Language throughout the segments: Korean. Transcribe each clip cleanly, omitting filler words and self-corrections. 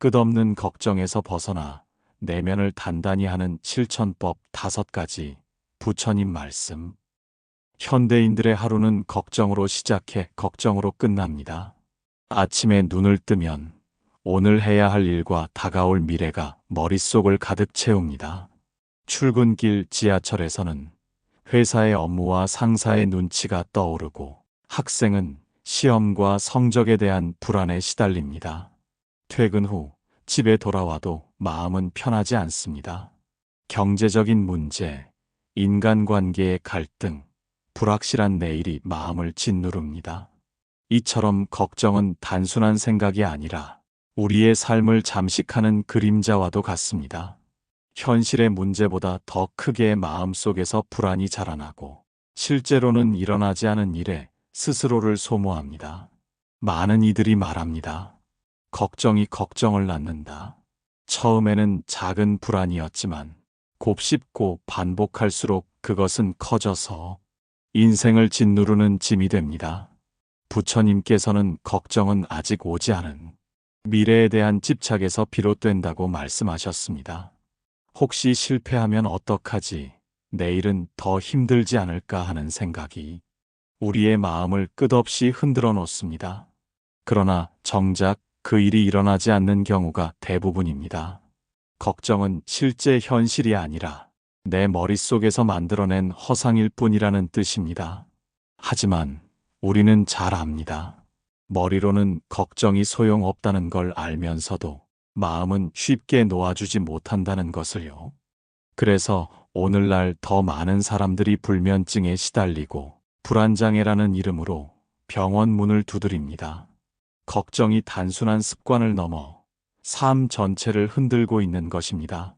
끝없는 걱정에서 벗어나 내면을 단단히 하는 실천법 5가지. 부처님 말씀. 현대인들의 하루는 걱정으로 시작해 걱정으로 끝납니다. 아침에 눈을 뜨면 오늘 해야 할 일과 다가올 미래가 머릿속을 가득 채웁니다. 출근길 지하철에서는 회사의 업무와 상사의 눈치가 떠오르고, 학생은 시험과 성적에 대한 불안에 시달립니다. 퇴근 후 집에 돌아와도 마음은 편하지 않습니다. 경제적인 문제, 인간관계의 갈등, 불확실한 내일이 마음을 짓누릅니다. 이처럼 걱정은 단순한 생각이 아니라 우리의 삶을 잠식하는 그림자와도 같습니다. 현실의 문제보다 더 크게 마음속에서 불안이 자라나고, 실제로는 일어나지 않은 일에 스스로를 소모합니다. 많은 이들이 말합니다. 걱정이 걱정을 낳는다. 처음에는 작은 불안이었지만 곱씹고 반복할수록 그것은 커져서 인생을 짓누르는 짐이 됩니다. 부처님께서는 걱정은 아직 오지 않은 미래에 대한 집착에서 비롯된다고 말씀하셨습니다. 혹시 실패하면 어떡하지? 내일은 더 힘들지 않을까 하는 생각이 우리의 마음을 끝없이 흔들어 놓습니다. 그러나 정작 그 일이 일어나지 않는 경우가 대부분입니다. 걱정은 실제 현실이 아니라 내 머릿속에서 만들어낸 허상일 뿐이라는 뜻입니다. 하지만 우리는 잘 압니다. 머리로는 걱정이 소용없다는 걸 알면서도 마음은 쉽게 놓아주지 못한다는 것을요. 그래서 오늘날 더 많은 사람들이 불면증에 시달리고 불안장애라는 이름으로 병원 문을 두드립니다. 걱정이 단순한 습관을 넘어 삶 전체를 흔들고 있는 것입니다.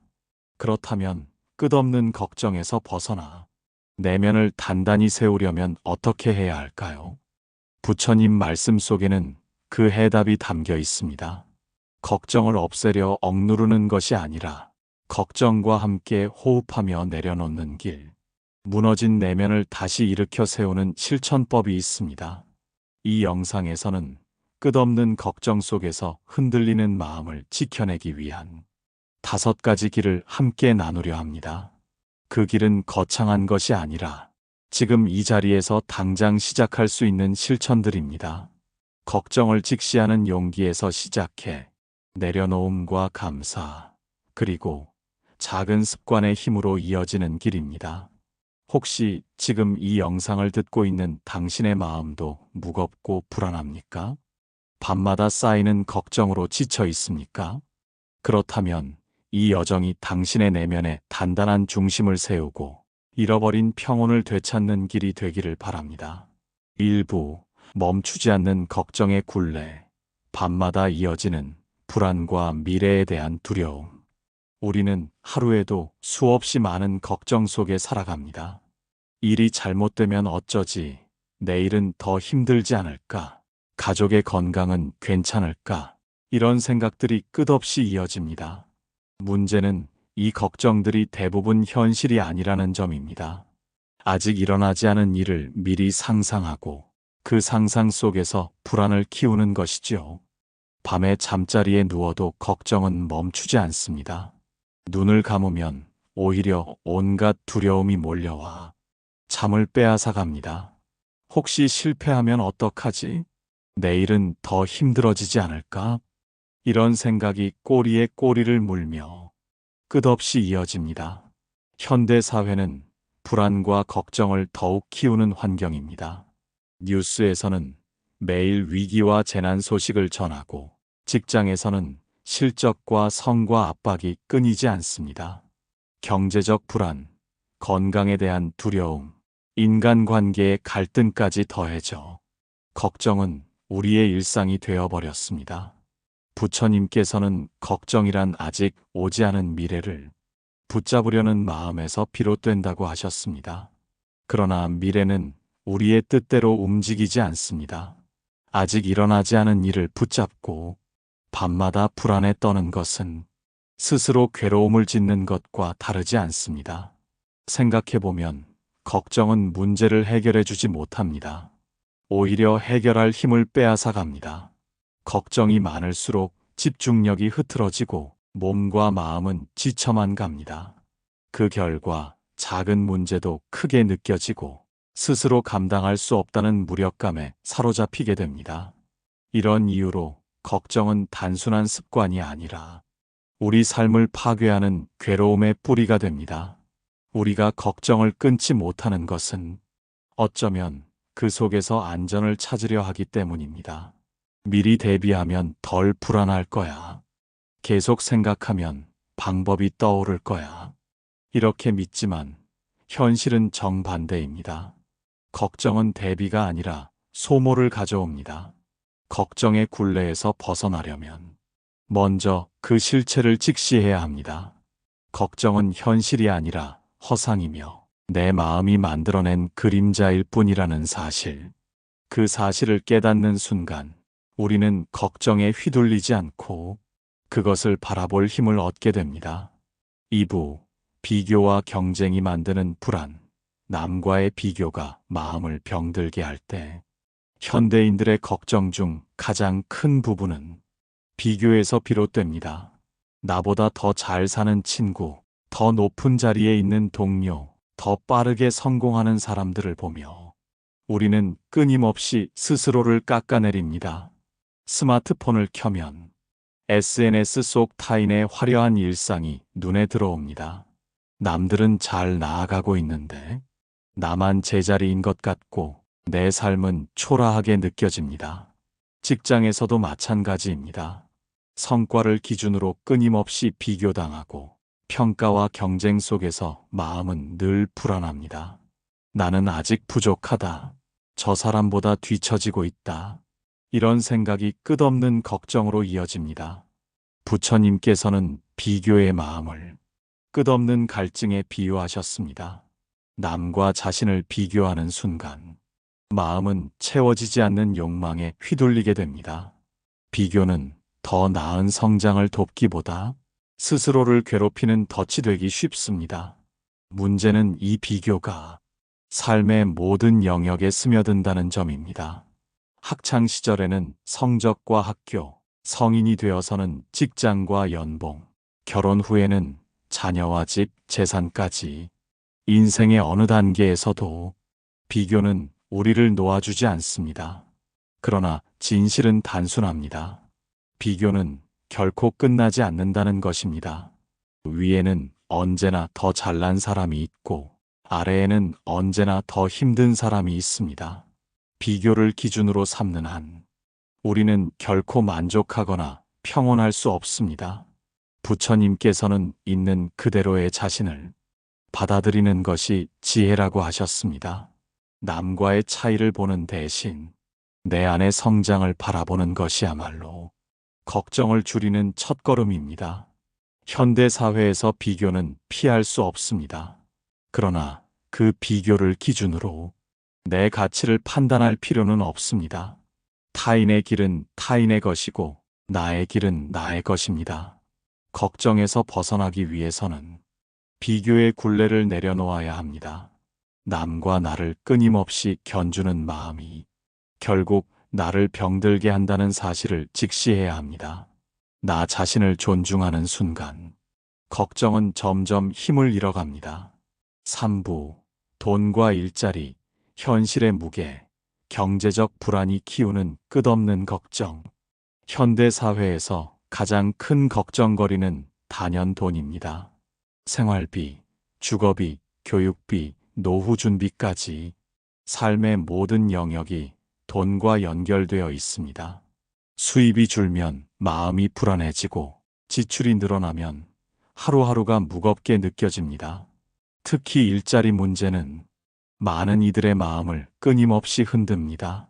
그렇다면 끝없는 걱정에서 벗어나 내면을 단단히 세우려면 어떻게 해야 할까요? 부처님 말씀 속에는 그 해답이 담겨 있습니다. 걱정을 없애려 억누르는 것이 아니라 걱정과 함께 호흡하며 내려놓는 길. 무너진 내면을 다시 일으켜 세우는 실천법이 있습니다. 이 영상에서는 끝없는 걱정 속에서 흔들리는 마음을 지켜내기 위한 5가지 길을 함께 나누려 합니다. 그 길은 거창한 것이 아니라 지금 이 자리에서 당장 시작할 수 있는 실천들입니다. 걱정을 직시하는 용기에서 시작해 내려놓음과 감사, 그리고 작은 습관의 힘으로 이어지는 길입니다. 혹시 지금 이 영상을 듣고 있는 당신의 마음도 무겁고 불안합니까? 밤마다 쌓이는 걱정으로 지쳐 있습니까? 그렇다면 이 여정이 당신의 내면에 단단한 중심을 세우고 잃어버린 평온을 되찾는 길이 되기를 바랍니다. 일부 멈추지 않는 걱정의 굴레, 밤마다 이어지는 불안과 미래에 대한 두려움. 우리는 하루에도 수없이 많은 걱정 속에 살아갑니다. 일이 잘못되면 어쩌지? 내일은 더 힘들지 않을까? 가족의 건강은 괜찮을까? 이런 생각들이 끝없이 이어집니다. 문제는 이 걱정들이 대부분 현실이 아니라는 점입니다. 아직 일어나지 않은 일을 미리 상상하고 그 상상 속에서 불안을 키우는 것이지요. 밤에 잠자리에 누워도 걱정은 멈추지 않습니다. 눈을 감으면 오히려 온갖 두려움이 몰려와 잠을 빼앗아 갑니다. 혹시 실패하면 어떡하지? 내일은 더 힘들어지지 않을까? 이런 생각이 꼬리에 꼬리를 물며 끝없이 이어집니다. 현대 사회는 불안과 걱정을 더욱 키우는 환경입니다. 뉴스에서는 매일 위기와 재난 소식을 전하고, 직장에서는 실적과 성과 압박이 끊이지 않습니다. 경제적 불안, 건강에 대한 두려움, 인간관계의 갈등까지 더해져 걱정은 우리의 일상이 되어버렸습니다. 부처님께서는 걱정이란 아직 오지 않은 미래를 붙잡으려는 마음에서 비롯된다고 하셨습니다. 그러나 미래는 우리의 뜻대로 움직이지 않습니다. 아직 일어나지 않은 일을 붙잡고 밤마다 불안에 떠는 것은 스스로 괴로움을 짓는 것과 다르지 않습니다. 생각해보면 걱정은 문제를 해결해 주지 못합니다. 오히려 해결할 힘을 빼앗아 갑니다. 걱정이 많을수록 집중력이 흐트러지고 몸과 마음은 지쳐만 갑니다. 그 결과 작은 문제도 크게 느껴지고 스스로 감당할 수 없다는 무력감에 사로잡히게 됩니다. 이런 이유로 걱정은 단순한 습관이 아니라 우리 삶을 파괴하는 괴로움의 뿌리가 됩니다. 우리가 걱정을 끊지 못하는 것은 어쩌면 그 속에서 안전을 찾으려 하기 때문입니다. 미리 대비하면 덜 불안할 거야. 계속 생각하면 방법이 떠오를 거야. 이렇게 믿지만 현실은 정반대입니다. 걱정은 대비가 아니라 소모를 가져옵니다. 걱정의 굴레에서 벗어나려면 먼저 그 실체를 직시해야 합니다. 걱정은 현실이 아니라 허상이며 내 마음이 만들어낸 그림자일 뿐이라는 사실. 그 사실을 깨닫는 순간 우리는 걱정에 휘둘리지 않고 그것을 바라볼 힘을 얻게 됩니다. 2부, 비교와 경쟁이 만드는 불안. 남과의 비교가 마음을 병들게 할 때 현대인들의 걱정 중 가장 큰 부분은 비교에서 비롯됩니다. 나보다 더 잘 사는 친구, 더 높은 자리에 있는 동료, 더 빠르게 성공하는 사람들을 보며 우리는 끊임없이 스스로를 깎아내립니다. 스마트폰을 켜면 SNS 속 타인의 화려한 일상이 눈에 들어옵니다. 남들은 잘 나아가고 있는데 나만 제자리인 것 같고 내 삶은 초라하게 느껴집니다. 직장에서도 마찬가지입니다. 성과를 기준으로 끊임없이 비교당하고 평가와 경쟁 속에서 마음은 늘 불안합니다. 나는 아직 부족하다. 저 사람보다 뒤처지고 있다. 이런 생각이 끝없는 걱정으로 이어집니다. 부처님께서는 비교의 마음을 끝없는 갈증에 비유하셨습니다. 남과 자신을 비교하는 순간 마음은 채워지지 않는 욕망에 휘둘리게 됩니다. 비교는 더 나은 성장을 돕기보다 스스로를 괴롭히는 덫이 되기 쉽습니다. 문제는 이 비교가 삶의 모든 영역에 스며든다는 점입니다. 학창 시절에는 성적과 학교, 성인이 되어서는 직장과 연봉, 결혼 후에는 자녀와 집, 재산까지 인생의 어느 단계에서도 비교는 우리를 놓아주지 않습니다. 그러나 진실은 단순합니다. 비교는 결코 끝나지 않는다는 것입니다. 위에는 언제나 더 잘난 사람이 있고 아래에는 언제나 더 힘든 사람이 있습니다. 비교를 기준으로 삼는 한 우리는 결코 만족하거나 평온할 수 없습니다. 부처님께서는 있는 그대로의 자신을 받아들이는 것이 지혜라고 하셨습니다. 남과의 차이를 보는 대신 내 안의 성장을 바라보는 것이야말로 걱정을 줄이는 첫걸음입니다. 현대 사회에서 비교는 피할 수 없습니다. 그러나 그 비교를 기준으로 내 가치를 판단할 필요는 없습니다. 타인의 길은 타인의 것이고 나의 길은 나의 것입니다. 걱정에서 벗어나기 위해서는 비교의 굴레를 내려놓아야 합니다. 남과 나를 끊임없이 견주는 마음이 결국 나를 병들게 한다는 사실을 직시해야 합니다. 나 자신을 존중하는 순간 걱정은 점점 힘을 잃어갑니다. 3부, 돈과 일자리, 현실의 무게, 경제적 불안이 키우는 끝없는 걱정. 현대 사회에서 가장 큰 걱정거리는 단연 돈입니다. 생활비, 주거비, 교육비, 노후 준비까지 삶의 모든 영역이 돈과 연결되어 있습니다. 수입이 줄면 마음이 불안해지고 지출이 늘어나면 하루하루가 무겁게 느껴집니다. 특히 일자리 문제는 많은 이들의 마음을 끊임없이 흔듭니다.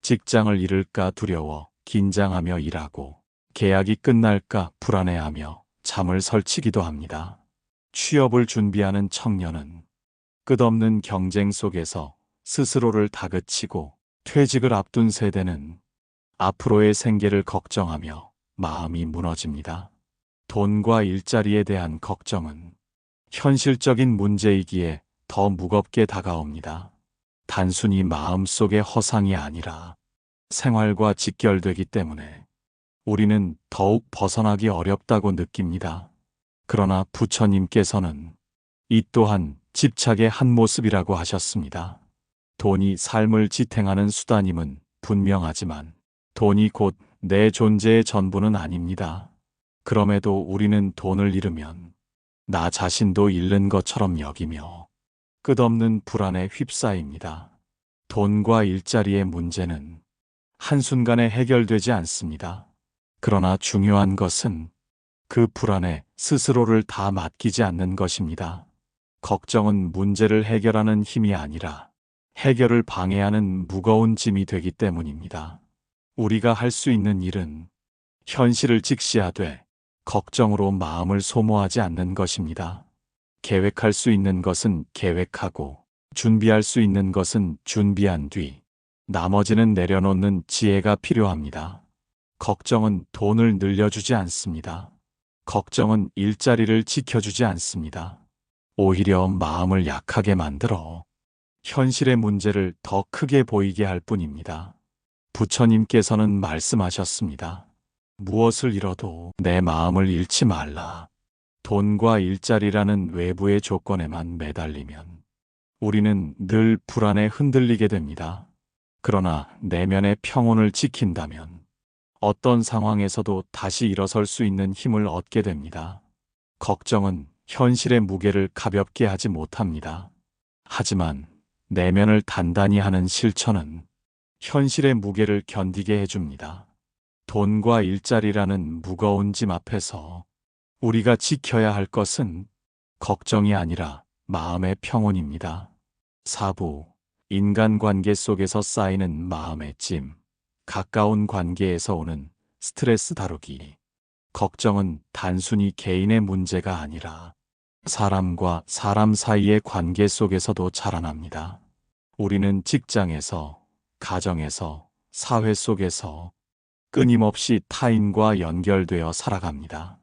직장을 잃을까 두려워 긴장하며 일하고 계약이 끝날까 불안해하며 잠을 설치기도 합니다. 취업을 준비하는 청년은 끝없는 경쟁 속에서 스스로를 다그치고 퇴직을 앞둔 세대는 앞으로의 생계를 걱정하며 마음이 무너집니다. 돈과 일자리에 대한 걱정은 현실적인 문제이기에 더 무겁게 다가옵니다. 단순히 마음속의 허상이 아니라 생활과 직결되기 때문에 우리는 더욱 벗어나기 어렵다고 느낍니다. 그러나 부처님께서는 이 또한 집착의 한 모습이라고 하셨습니다. 돈이 삶을 지탱하는 수단임은 분명하지만 돈이 곧 내 존재의 전부는 아닙니다. 그럼에도 우리는 돈을 잃으면 나 자신도 잃는 것처럼 여기며 끝없는 불안에 휩싸입니다. 돈과 일자리의 문제는 한순간에 해결되지 않습니다. 그러나 중요한 것은 그 불안에 스스로를 다 맡기지 않는 것입니다. 걱정은 문제를 해결하는 힘이 아니라 해결을 방해하는 무거운 짐이 되기 때문입니다. 우리가 할 수 있는 일은 현실을 직시하되 걱정으로 마음을 소모하지 않는 것입니다. 계획할 수 있는 것은 계획하고 준비할 수 있는 것은 준비한 뒤 나머지는 내려놓는 지혜가 필요합니다. 걱정은 돈을 늘려주지 않습니다. 걱정은 일자리를 지켜주지 않습니다. 오히려 마음을 약하게 만들어 현실의 문제를 더 크게 보이게 할 뿐입니다. 부처님께서는 말씀하셨습니다. 무엇을 잃어도 내 마음을 잃지 말라. 돈과 일자리라는 외부의 조건에만 매달리면 우리는 늘 불안에 흔들리게 됩니다. 그러나 내면의 평온을 지킨다면 어떤 상황에서도 다시 일어설 수 있는 힘을 얻게 됩니다. 걱정은 현실의 무게를 가볍게 하지 못합니다. 하지만 내면을 단단히 하는 실천은 현실의 무게를 견디게 해줍니다. 돈과 일자리라는 무거운 짐 앞에서 우리가 지켜야 할 것은 걱정이 아니라 마음의 평온입니다. 4부 인간관계 속에서 쌓이는 마음의 짐, 가까운 관계에서 오는 스트레스 다루기. 걱정은 단순히 개인의 문제가 아니라 사람과 사람 사이의 관계 속에서도 자라납니다. 우리는 직장에서, 가정에서, 사회 속에서 끊임없이 타인과 연결되어 살아갑니다.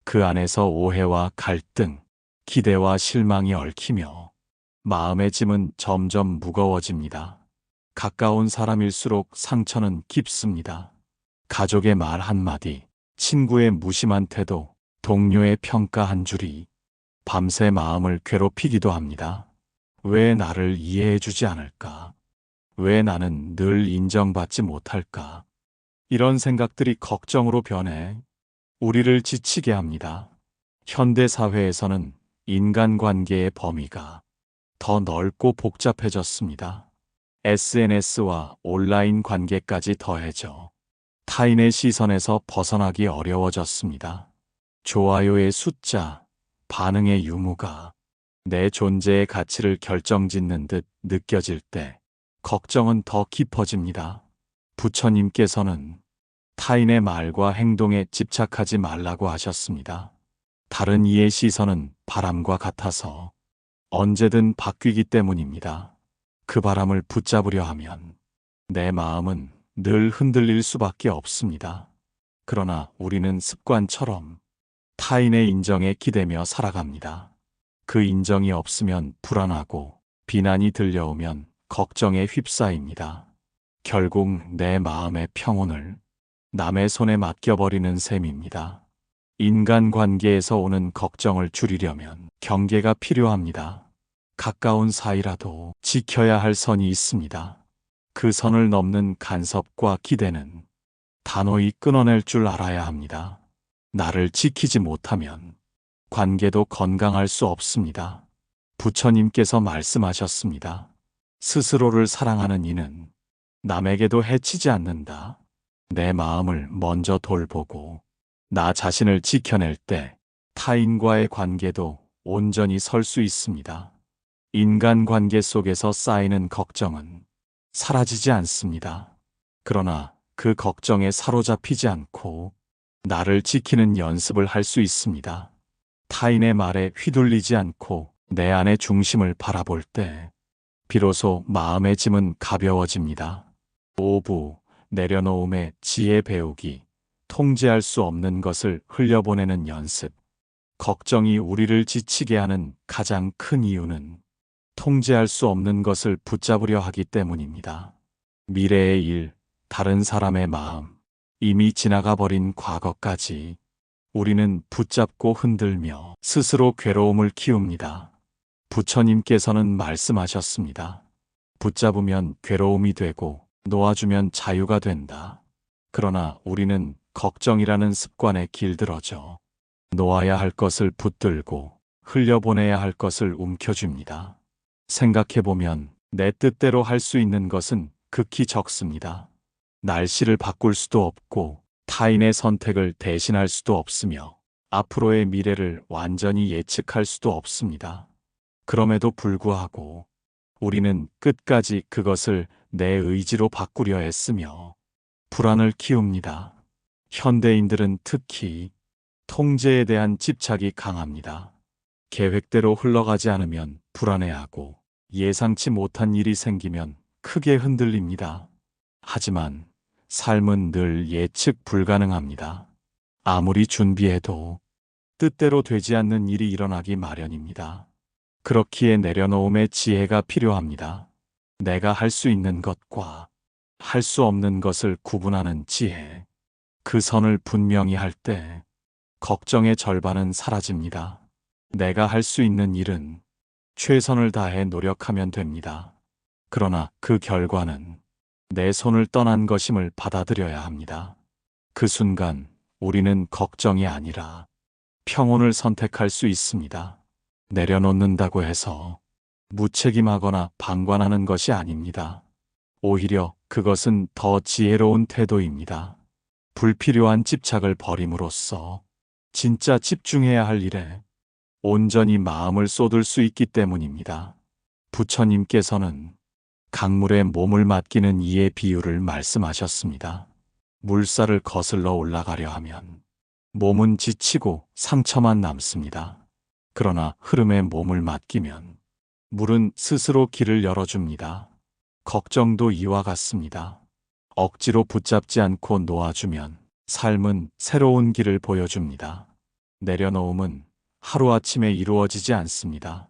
그 안에서 오해와 갈등, 기대와 실망이 얽히며 마음의 짐은 점점 무거워집니다. 가까운 사람일수록 상처는 깊습니다. 가족의 말 한마디, 친구의 무심한 태도, 동료의 평가 한 줄이 밤새 마음을 괴롭히기도 합니다. 왜 나를 이해해주지 않을까? 왜 나는 늘 인정받지 못할까? 이런 생각들이 걱정으로 변해 우리를 지치게 합니다. 현대 사회에서는 인간관계의 범위가 더 넓고 복잡해졌습니다. SNS와 온라인 관계까지 더해져 타인의 시선에서 벗어나기 어려워졌습니다. 좋아요의 숫자, 반응의 유무가 내 존재의 가치를 결정짓는 듯 느껴질 때 걱정은 더 깊어집니다. 부처님께서는 타인의 말과 행동에 집착하지 말라고 하셨습니다. 다른 이의 시선은 바람과 같아서 언제든 바뀌기 때문입니다. 그 바람을 붙잡으려 하면 내 마음은 늘 흔들릴 수밖에 없습니다. 그러나 우리는 습관처럼 타인의 인정에 기대며 살아갑니다. 그 인정이 없으면 불안하고 비난이 들려오면 걱정에 휩싸입니다. 결국 내 마음의 평온을 남의 손에 맡겨버리는 셈입니다. 인간관계에서 오는 걱정을 줄이려면 경계가 필요합니다. 가까운 사이라도 지켜야 할 선이 있습니다. 그 선을 넘는 간섭과 기대는 단호히 끊어낼 줄 알아야 합니다. 나를 지키지 못하면 관계도 건강할 수 없습니다. 부처님께서 말씀하셨습니다. 스스로를 사랑하는 이는 남에게도 해치지 않는다. 내 마음을 먼저 돌보고 나 자신을 지켜낼 때 타인과의 관계도 온전히 설 수 있습니다. 인간관계 속에서 쌓이는 걱정은 사라지지 않습니다. 그러나 그 걱정에 사로잡히지 않고 나를 지키는 연습을 할 수 있습니다. 타인의 말에 휘둘리지 않고 내 안의 중심을 바라볼 때 비로소 마음의 짐은 가벼워집니다. 5부 내려놓음의 지혜 배우기. 통제할 수 없는 것을 흘려보내는 연습. 걱정이 우리를 지치게 하는 가장 큰 이유는 통제할 수 없는 것을 붙잡으려 하기 때문입니다. 미래의 일, 다른 사람의 마음, 이미 지나가 버린 과거까지 우리는 붙잡고 흔들며 스스로 괴로움을 키웁니다. 부처님께서는 말씀하셨습니다. 붙잡으면 괴로움이 되고 놓아주면 자유가 된다. 그러나 우리는 걱정이라는 습관에 길들어져 놓아야 할 것을 붙들고 흘려보내야 할 것을 움켜쥡니다. 생각해보면 내 뜻대로 할 수 있는 것은 극히 적습니다. 날씨를 바꿀 수도 없고 타인의 선택을 대신할 수도 없으며 앞으로의 미래를 완전히 예측할 수도 없습니다. 그럼에도 불구하고 우리는 끝까지 그것을 내 의지로 바꾸려 애쓰며 불안을 키웁니다. 현대인들은 특히 통제에 대한 집착이 강합니다. 계획대로 흘러가지 않으면 불안해하고 예상치 못한 일이 생기면 크게 흔들립니다. 하지만 삶은 늘 예측 불가능합니다. 아무리 준비해도 뜻대로 되지 않는 일이 일어나기 마련입니다. 그렇기에 내려놓음의 지혜가 필요합니다. 내가 할 수 있는 것과 할 수 없는 것을 구분하는 지혜. 그 선을 분명히 할 때 걱정의 절반은 사라집니다. 내가 할 수 있는 일은 최선을 다해 노력하면 됩니다. 그러나 그 결과는 내 손을 떠난 것임을 받아들여야 합니다. 그 순간 우리는 걱정이 아니라 평온을 선택할 수 있습니다. 내려놓는다고 해서 무책임하거나 방관하는 것이 아닙니다. 오히려 그것은 더 지혜로운 태도입니다. 불필요한 집착을 버림으로써 진짜 집중해야 할 일에 온전히 마음을 쏟을 수 있기 때문입니다. 부처님께서는 강물에 몸을 맡기는 이의 비유를 말씀하셨습니다. 물살을 거슬러 올라가려 하면 몸은 지치고 상처만 남습니다. 그러나 흐름에 몸을 맡기면 물은 스스로 길을 열어줍니다. 걱정도 이와 같습니다. 억지로 붙잡지 않고 놓아주면 삶은 새로운 길을 보여줍니다. 내려놓음은 하루아침에 이루어지지 않습니다.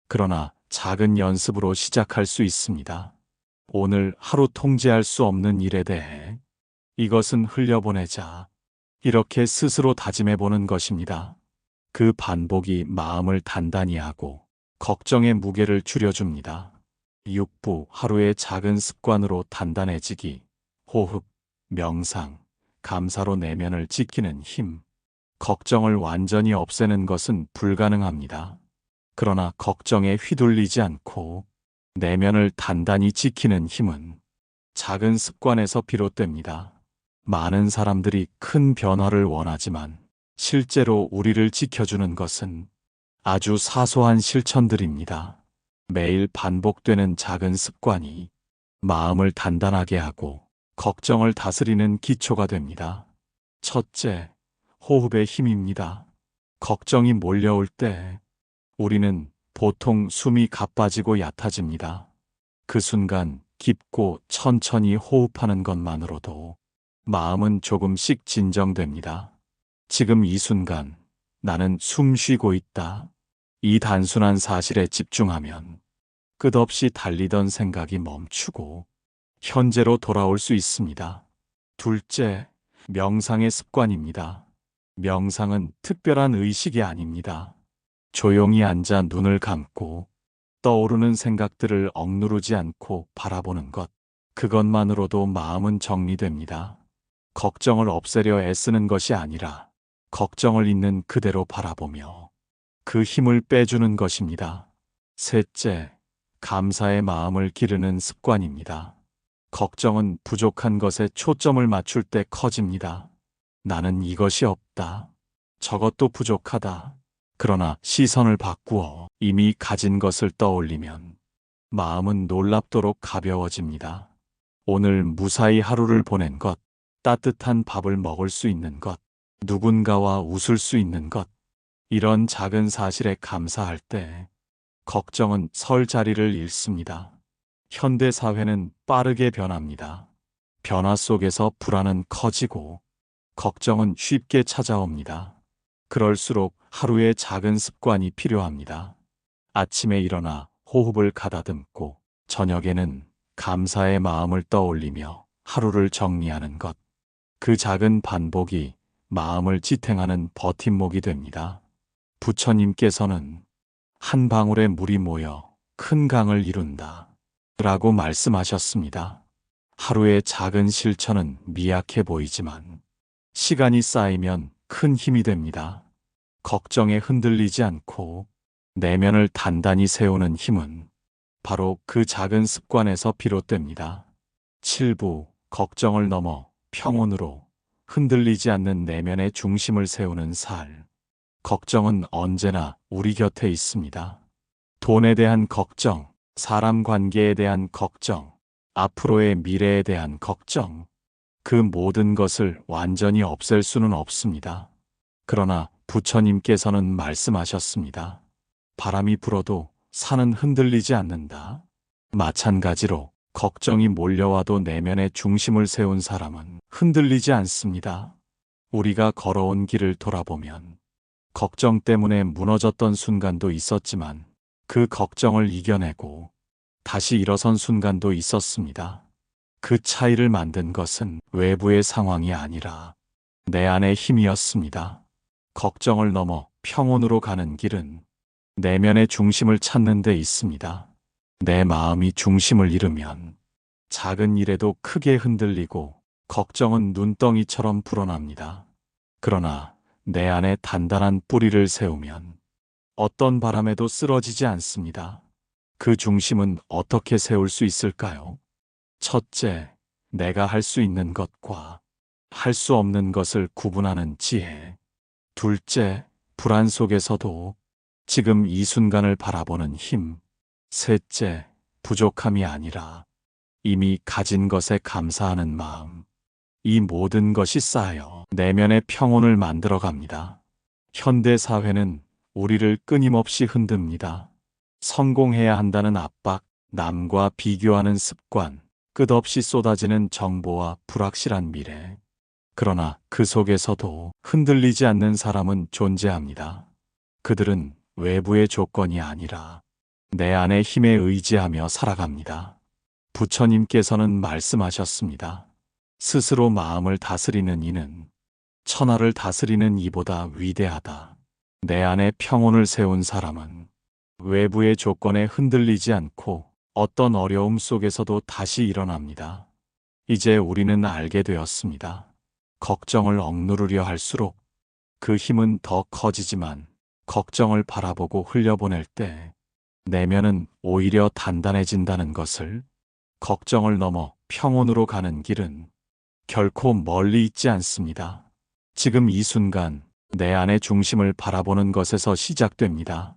그러나 작은 연습으로 시작할 수 있습니다. 오늘 하루 통제할 수 없는 일에 대해 이것은 흘려보내자. 이렇게 스스로 다짐해보는 것입니다. 그 반복이 마음을 단단히 하고 걱정의 무게를 줄여줍니다. 6부 하루의 작은 습관으로 단단해지기. 호흡, 명상, 감사로 내면을 지키는 힘. 걱정을 완전히 없애는 것은 불가능합니다. 그러나 걱정에 휘둘리지 않고 내면을 단단히 지키는 힘은 작은 습관에서 비롯됩니다. 많은 사람들이 큰 변화를 원하지만 실제로 우리를 지켜주는 것은 아주 사소한 실천들입니다. 매일 반복되는 작은 습관이 마음을 단단하게 하고 걱정을 다스리는 기초가 됩니다. 첫째, 호흡의 힘입니다. 걱정이 몰려올 때 우리는 보통 숨이 가빠지고 얕아집니다. 그 순간 깊고 천천히 호흡하는 것만으로도 마음은 조금씩 진정됩니다. 지금 이 순간 나는 숨 쉬고 있다. 이 단순한 사실에 집중하면 끝없이 달리던 생각이 멈추고 현재로 돌아올 수 있습니다. 둘째, 명상의 습관입니다. 명상은 특별한 의식이 아닙니다. 조용히 앉아 눈을 감고 떠오르는 생각들을 억누르지 않고 바라보는 것. 그것만으로도 마음은 정리됩니다. 걱정을 없애려 애쓰는 것이 아니라 걱정을 있는 그대로 바라보며 그 힘을 빼주는 것입니다. 셋째, 감사의 마음을 기르는 습관입니다. 걱정은 부족한 것에 초점을 맞출 때 커집니다. 나는 이것이 없다. 저것도 부족하다. 그러나 시선을 바꾸어 이미 가진 것을 떠올리면 마음은 놀랍도록 가벼워집니다. 오늘 무사히 하루를 보낸 것, 따뜻한 밥을 먹을 수 있는 것, 누군가와 웃을 수 있는 것, 이런 작은 사실에 감사할 때 걱정은 설 자리를 잃습니다. 현대 사회는 빠르게 변합니다. 변화 속에서 불안은 커지고 걱정은 쉽게 찾아옵니다. 그럴수록 하루의 작은 습관이 필요합니다. 아침에 일어나 호흡을 가다듬고 저녁에는 감사의 마음을 떠올리며 하루를 정리하는 것. 그 작은 반복이 마음을 지탱하는 버팀목이 됩니다. 부처님께서는 한 방울의 물이 모여 큰 강을 이룬다 라고 말씀하셨습니다. 하루의 작은 실천은 미약해 보이지만 시간이 쌓이면 큰 힘이 됩니다. 걱정에 흔들리지 않고 내면을 단단히 세우는 힘은 바로 그 작은 습관에서 비롯됩니다. 7부 걱정을 넘어 평온으로 흔들리지 않는 내면의 중심을 세우는 살. 걱정은 언제나 우리 곁에 있습니다. 돈에 대한 걱정, 사람 관계에 대한 걱정, 앞으로의 미래에 대한 걱정. 그 모든 것을 완전히 없앨 수는 없습니다. 그러나 부처님께서는 말씀하셨습니다. 바람이 불어도 산은 흔들리지 않는다. 마찬가지로 걱정이 몰려와도 내면의 중심을 세운 사람은 흔들리지 않습니다. 우리가 걸어온 길을 돌아보면 걱정 때문에 무너졌던 순간도 있었지만 그 걱정을 이겨내고 다시 일어선 순간도 있었습니다. 그 차이를 만든 것은 외부의 상황이 아니라 내 안의 힘이었습니다. 걱정을 넘어 평온으로 가는 길은 내면의 중심을 찾는 데 있습니다. 내 마음이 중심을 잃으면 작은 일에도 크게 흔들리고 걱정은 눈덩이처럼 불어납니다. 그러나 내 안에 단단한 뿌리를 세우면 어떤 바람에도 쓰러지지 않습니다. 그 중심은 어떻게 세울 수 있을까요? 첫째, 내가 할 수 있는 것과 할 수 없는 것을 구분하는 지혜. 둘째, 불안 속에서도 지금 이 순간을 바라보는 힘. 셋째, 부족함이 아니라 이미 가진 것에 감사하는 마음. 이 모든 것이 쌓여 내면의 평온을 만들어 갑니다. 현대 사회는 우리를 끊임없이 흔듭니다. 성공해야 한다는 압박, 남과 비교하는 습관, 끝없이 쏟아지는 정보와 불확실한 미래. 그러나 그 속에서도 흔들리지 않는 사람은 존재합니다. 그들은 외부의 조건이 아니라 내 안의 힘에 의지하며 살아갑니다. 부처님께서는 말씀하셨습니다. 스스로 마음을 다스리는 이는 천하를 다스리는 이보다 위대하다. 내 안에 평온을 세운 사람은 외부의 조건에 흔들리지 않고 어떤 어려움 속에서도 다시 일어납니다. 이제 우리는 알게 되었습니다. 걱정을 억누르려 할수록 그 힘은 더 커지지만 걱정을 바라보고 흘려보낼 때 내면은 오히려 단단해진다는 것을. 걱정을 넘어 평온으로 가는 길은 결코 멀리 있지 않습니다. 지금 이 순간 내 안의 중심을 바라보는 것에서 시작됩니다.